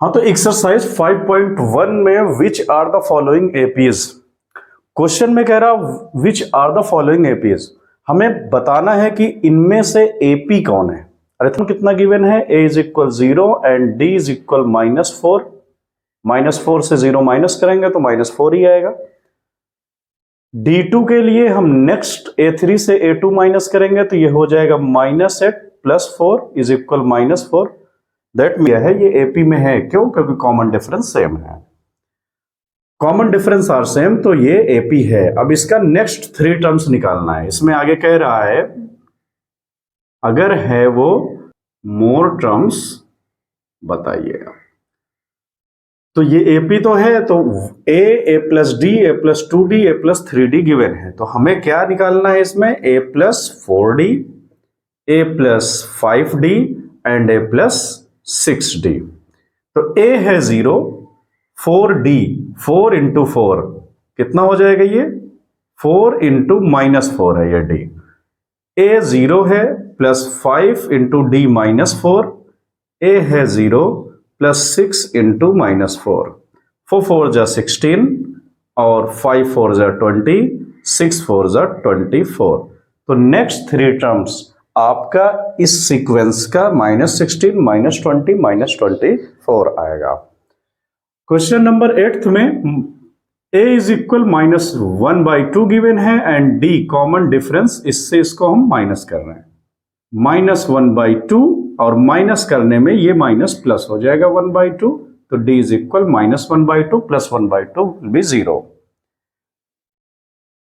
हाँ, तो एक्सरसाइज 5.1 में which are the following APs, question में कह रहा which are the following APs, हमें बताना है कि इनमें से एपी कौन है। अरिथमेटिक कितना गिवन है, a is equal 0 and d is equal -4, -4 से 0 माइनस करेंगे तो -4 ही आएगा। d2 के लिए हम नेक्स्ट a3 से a2 माइनस करेंगे तो ये हो जाएगा -8 + 4 इज इक्वल -4। दैट मीन है ये एपी में है, क्यों? क्योंकि कॉमन डिफरेंस सेम है, कॉमन डिफरेंस आर सेम, तो ये एपी है। अब इसका नेक्स्ट 3 टर्म्स निकालना है। इसमें आगे कह रहा है अगर है वो मोर टर्म्स बताइएगा। तो ये एपी तो है, तो a plus D, a plus 2d, a plus 3d given है। तो हमें क्या निकालना है इसमें, a plus 4d, a plus 5d and a plus 6d। तो a है 0, 4d, 4 इंटू 4 कितना हो जाएगा, ये 4 इंटू -4 है ये d। a 0 है प्लस 5 इंटू d -4, a है 0 प्लस 6 इंटू -4, 4 4 जा 16 और 5 4 जा 20, 6 4 जा 24। तो नेक्स्ट 3 टर्म्स आपका इस सीक्वेंस का -16, -20, -24 आएगा। क्वेश्चन नंबर 8 में a इज इक्वल -1/2 गिवन है एंड d कॉमन डिफरेंस, इससे इसको हम माइनस कर रहे हैं। -1/2 और माइनस करने में ये माइनस प्लस हो जाएगा 1/2, तो d is equal -1/2 + 1/2 will be 0।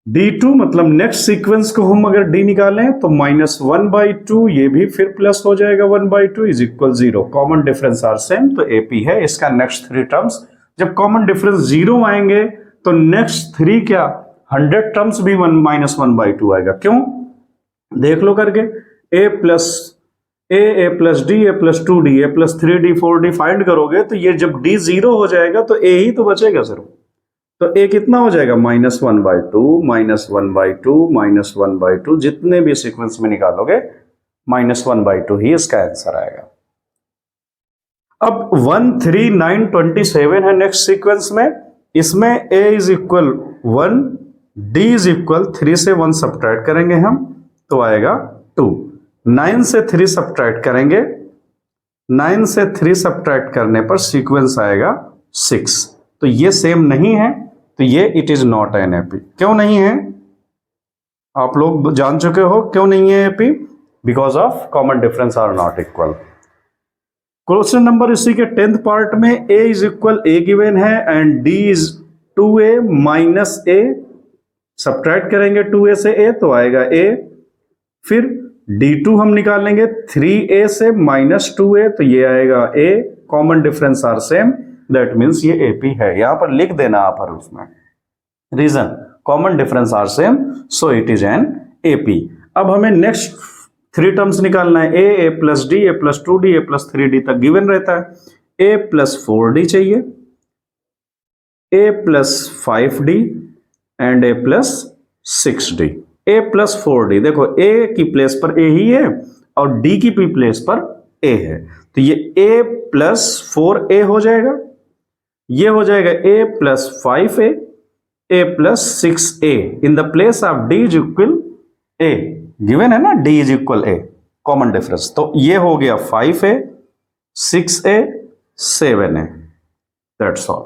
d2 मतलब नेक्स्ट सीक्वेंस को हम अगर d निकालें तो -1/2, ये भी फिर प्लस हो जाएगा 1/2 is equal 0। Common difference are same, तो AP है। इसका नेक्स्ट 3 टर्म्स, जब कॉमन डिफरेंस 0 आएंगे तो नेक्स्ट 3 क्या 100 टर्म्स भी -1/2 आएगा। क्यों? देख लो करके, a plus d, a plus 2d, a plus 3d 4d find करोगे तो ये जब d 0 हो जाएगा तो a ही तो बचेगा सिर्फ। तो a कितना हो जाएगा, -1/2, -1/2, -1/2, जितने भी सीक्वेंस में निकालोगे -1/2 ही इसका आंसर आएगा। अब 1 3 9 27 है नेक्स्ट सीक्वेंस में। इसमें a is equal 1, d is equal 3 से 1 सब्ट्रैक्ट करेंगे हम तो आएगा 2, 9 से 3 सब्ट्रैक्ट करेंगे, 9 से 3 सब्ट्रैक्ट करने पर सीक्वेंस आएगा 6। तो ये सेम नहीं है, तो ये it is not an AP. क्यों नहीं है, आप लोग जान चुके हो क्यों नहीं है AP, because of common difference are not equal. Question number इसी के 10th पार्ट में a is equal a given है and d is 2a minus a, subtract करेंगे 2a से a तो आएगा a। फिर d2 हम निकालेंगे 3a से -2a तो ये आएगा a। Common difference are same, that means ये AP है। यहां पर लिख देना आप हर उसमें reason, common difference are same, so it is an AP। अब हमें नेक्स्ट 3 टर्म्स निकालना है। a plus d, a plus 2d, a plus 3d तक गिवन रहता है। a प्लस 4d चाहिए, a plus 5d and a plus 6d। a plus 4d, देखो a की प्लेस पर a ही है और d की भी प्लेस पर a है, तो ये a प्लस 4a हो जाएगा, ये हो जाएगा a plus 5a, a plus 6a in the place of d is equal a। Given है ना d is equal a, common difference, तो ये हो गया 5a, 6a, 7a, that's all.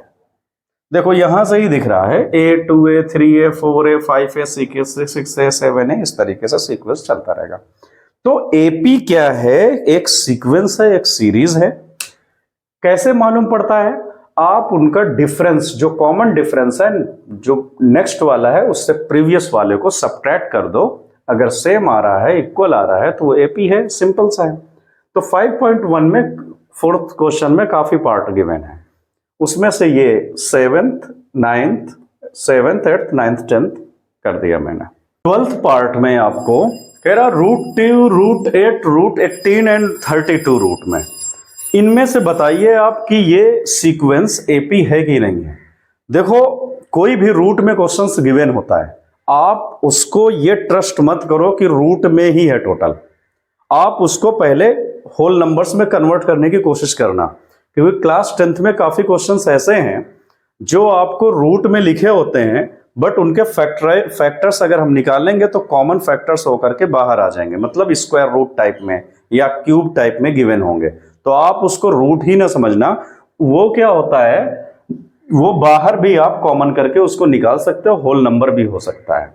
देखो यहां से ही दिख रहा है a, 2a, 3a, 4a, 5a, 6a, 7a, इस तरीके से सीक्वेंस चलता रहेगा। तो AP क्या है, एक सीक्वेंस है, एक सीरीज है। कैसे मालूम पड़ता है, आप उनका डिफरेंस, जो कॉमन डिफरेंस है जो नेक्स्ट वाला है उससे प्रीवियस वाले को सब्ट्रैक्ट कर दो, अगर सेम आ रहा है, इक्वल आ रहा है तो वो AP है, सिंपल सा है। तो 5.1 में 4th क्वेश्चन में काफी पार्ट गिवन है, उसमें से ये 7th 9th 7th 8th 9th 10th कर दिया मैंने। 12th पार्ट में आपको कह रहा √2, √8, √18 एंड 32 रूट में, इनमें से बताइए आप कि ये सीक्वेंस AP है कि नहीं है। देखो कोई भी रूट में क्वेश्चंस गिवन होता है, आप उसको ये ट्रस्ट मत करो कि रूट में ही है टोटल, आप उसको पहले होल नंबर्स में कन्वर्ट करने की कोशिश करना। क्योंकि क्लास 10th में काफी क्वेश्चंस ऐसे हैं जो आपको रूट में लिखे होते हैं, बट उनके फैक्टर्स अगर हम निकालेंगे तो कॉमन फैक्टर्स होकर के बाहर आ जाएंगे, मतलब स्क्वायर रूट टाइप में या क्यूब टाइप में गिवन होंगे। तो आप उसको रूट ही ना समझना, वो क्या होता है, वो बाहर भी आप कॉमन करके उसको निकाल सकते हो, होल नंबर भी हो सकता है।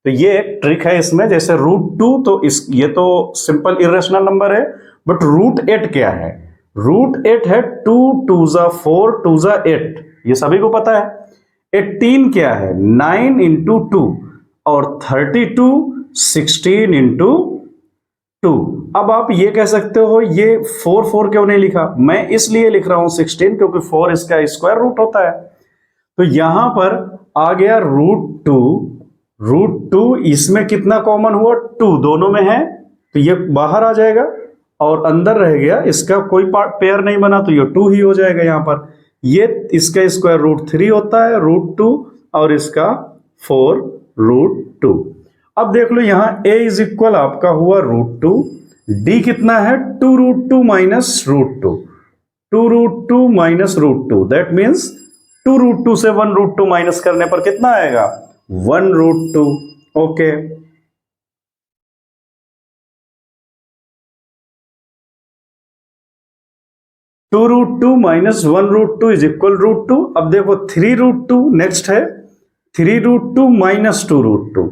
तो ये एक ट्रिक है इसमें। जैसे √2 तो ये तो सिंपल इरेशनल नंबर है, बट √8 क्या है? √8 है 2 2 ज़ा 4 2 ज़ा 8, ये सभी को पता है। 18 क्या है? 9 इंटू 2, और 32 16 इंटू 2। अब आप ये कह सकते हो ये 4 क्यों नहीं लिखा? मैं इसलिए लिख रहा हूं 16 क्योंकि 4 इसका स्क्वायर रूट होता है। तो यहां पर आ गया √2, इसमें कितना कॉमन हुआ? 2 दोनों में है, तो ये बाहर आ जाएगा, और अंदर रह गया, इसका कोई पेयर नहीं बना, तो ये 2 ही हो जाएगा। यहां पर ये इसका स्क्वायर √3 होता है, √2, और इसका 4√2। अब देख लो यहां a इज इक्वल आपका हुआ √2, d कितना है? 2√2 माइनस √2, 2√2 माइनस √2, दैट मीन्स 2√2 से 1√2 माइनस करने पर कितना आएगा? 1√2। Okay, (2√2 minus 1√2 is equal √2। अब देखो 3√2 नेक्स्ट है, 3√2 माइनस 2√2,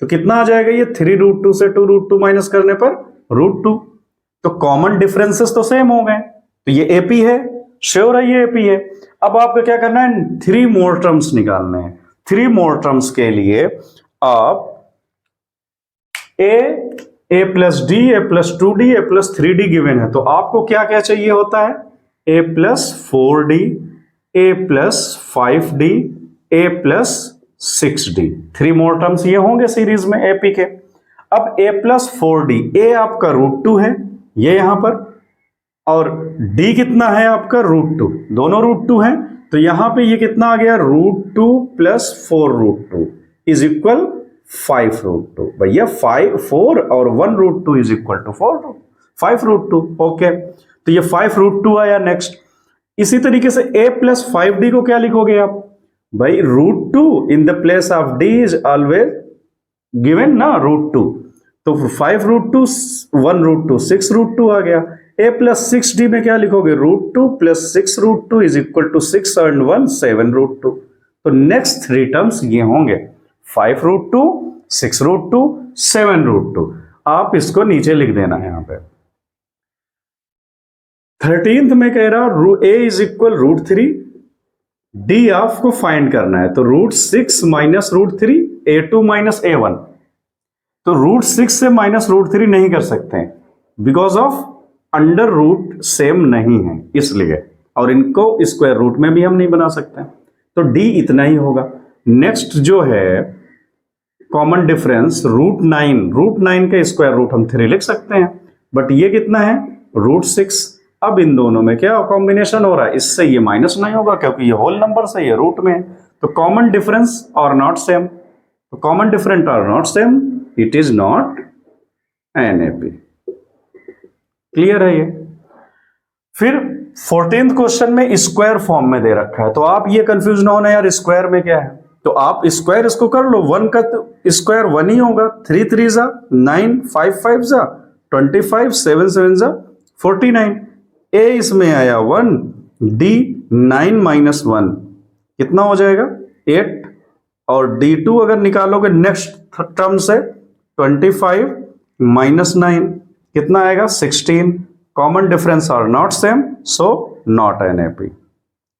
तो कितना आ जाएगा ये? 3√2 से 2√2 माइनस करने पर √2। तो कॉमन डिफरेंसेस तो सेम हो गए, तो ये एपी है, श्योर है ये एपी है। अब आपको क्या करना है? 3 मोर टर्म्स निकालने हैं। 3 मोर टर्म्स के लिए आप a plus D, a plus 2d, a plus 3d given है, तो आपको क्या क्या चाहिए होता है? a plus 4d, a plus 5d, a plus 6d। 3 more terms ये होंगे सीरीज में एपी के। अब a प्लस 4d, a आपका √2 है ये यहां पर, और d कितना है आपका? √2, दोनों √2 हैं, तो यहां पे ये कितना आ गया? √2 प्लस 4√2 इज इक्वल 5√2। भैया 4 और 1√2 इज इक्वल टू 5√2। ओके, तो ये 5√2 आया। नेक्स्ट इसी तरीके से a प्लस 5d को क्या लिखोगे आप? भाई √2 in the place of d is always given ना, √2, तो 5√2 1√2 6√2 आ गया। a प्लस 6d में क्या लिखोगे? √2 प्लस 6√2 इज इक्वल टू 6 और 1 7√2। तो नेक्स्ट 3 टर्म्स ये होंगे 5√2 6√2 7√2। आप इसको नीचे लिख देना है यहां पे। 13th में कह रहा a इज इक्वल √3, d आपको फाइंड करना है, तो √6 माइनस √3, a2 माइनस a1। तो √6 से माइनस √3 नहीं कर सकते हैं, because of under root same नहीं है इसलिए, और इनको स्क्वायर रूट में भी हम नहीं बना सकते, तो d इतना ही होगा। नेक्स्ट जो है कॉमन डिफरेंस √9 का स्क्वायर रूट हम 3 लिख सकते हैं, बट ये कितना है? √6। अब इन दोनों में क्या कॉम्बिनेशन हो रहा है? इससे ये माइनस नहीं होगा क्योंकि ये होल नंबर से ये रूट में है, तो कॉमन डिफरेंस और नॉट सेम, तो कॉमन डिफरेंट और not same, it is not NAP। Clear है ये? फिर 14th क्वेश्चन में स्क्वायर फॉर्म में दे रखा है, तो आप ये कंफ्यूज ना होना यार स्क्वायर में क्या है, तो आप स्क्वायर इसको कर लो। 1 का स्क्वायर 1 ही होगा, 3 3 जा 9, 5 5 जा 25, 7 7 जा 49। a इसमें आया 1, d 9 माइनस 1 कितना हो जाएगा? 8, और d2 अगर निकालोगे नेक्स्ट टर्म से 25 माइनस 9 कितना आएगा? 16। Common difference are not same, so not NAP।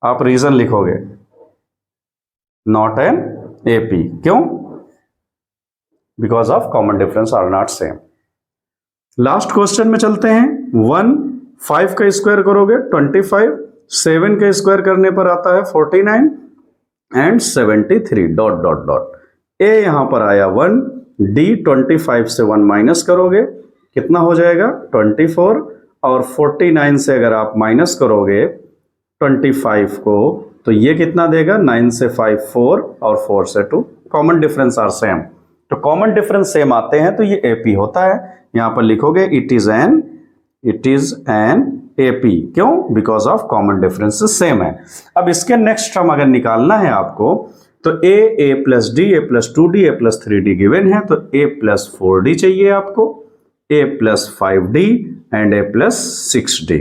आप रीजन लिखोगे नॉट NAP, क्यों? Because of common difference are not same. Last question में चलते हैं। 1 5 का स्क्वायर करोगे 25, 7 का स्क्वायर करने पर आता है 49 and 73 dot dot dot. a यहां पर आया 1, d 25 से 1 माइनस करोगे कितना हो जाएगा? 24, और 49 से अगर आप माइनस करोगे 25 को तो ये कितना देगा? 9 से 5 4, और 4 से 2। कॉमन डिफरेंस आर सेम, तो कॉमन डिफरेंस सेम आते हैं तो ये AP होता है। यहां पर लिखोगे it is an A P, क्यों? Because of common differences same है। अब इसके नेक्स्ट टर्म अगर निकालना है आपको तो a plus d, a plus 2d, a plus 3d given है, तो ए प्लस 4d चाहिए आपको, a plus 5d and a plus 6d।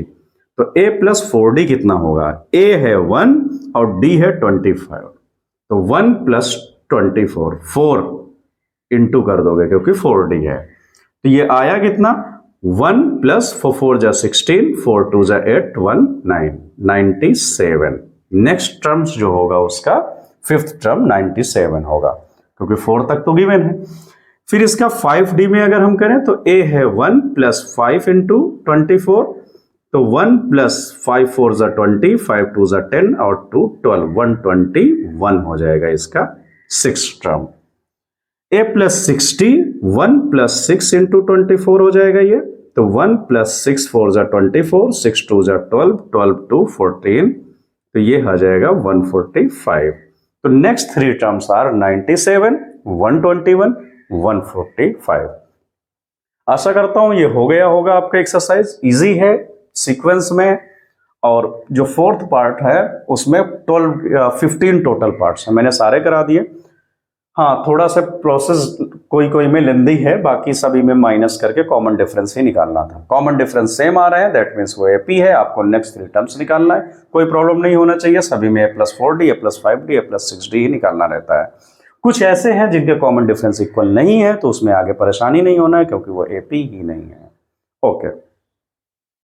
तो ए प्लस 4d कितना होगा? ए है 1 और d है 25, तो 1 प्लस 24, 4 इंटू कर दोगे क्योंकि 4d है, तो ये आया कितना? 1 प्लस 4 जा 16, 4 2 जा 8, 1 9, 97। नेक्स्ट टर्म्स जो होगा उसका फिफ्थ टर्म 97 होगा क्योंकि 4 तक तो गिवन है। फिर इसका 5d में अगर हम करें तो a है 1 प्लस 5 इंटू 24, तो 1 प्लस 5 4 जा 20, 5 2 जा 10 और 2 12, 121 हो जाएगा इसका six term. a plus 60, 1 plus 6 into 24 हो जाएगा ये, तो 1 प्लस 6 4 जा 24, 6 2 जा 12, 12 2 14, तो ये आ जाएगा 145। तो नेक्स्ट थ्री टर्म्स आर 97, 121, 145। आशा करता हूं ये हो गया होगा आपका एक्सरसाइज, इजी है सीक्वेंस में, और जो फोर्थ पार्ट है उसमें 15 टोटल पार्ट्स हैं, मैंने सारे करा दिए। हाँ, थोड़ा सा प्रोसेस कोई में लेंदी है, बाकी सभी में माइनस करके कॉमन डिफरेंस ही निकालना था। कॉमन डिफरेंस सेम आ रहे हैं, दैट मीन्स वो एपी है, आपको नेक्स्ट थ्री टर्म्स निकालना है, कोई प्रॉब्लम नहीं होना चाहिए। सभी में ए प्लस 4d, ए प्लस 5d, ए प्लस 6d ही निकालना रहता है। कुछ ऐसे हैं जिनके कॉमन डिफरेंस इक्वल नहीं है, तो उसमें आगे परेशानी नहीं होना है क्योंकि वो एपी ही नहीं है। ओके।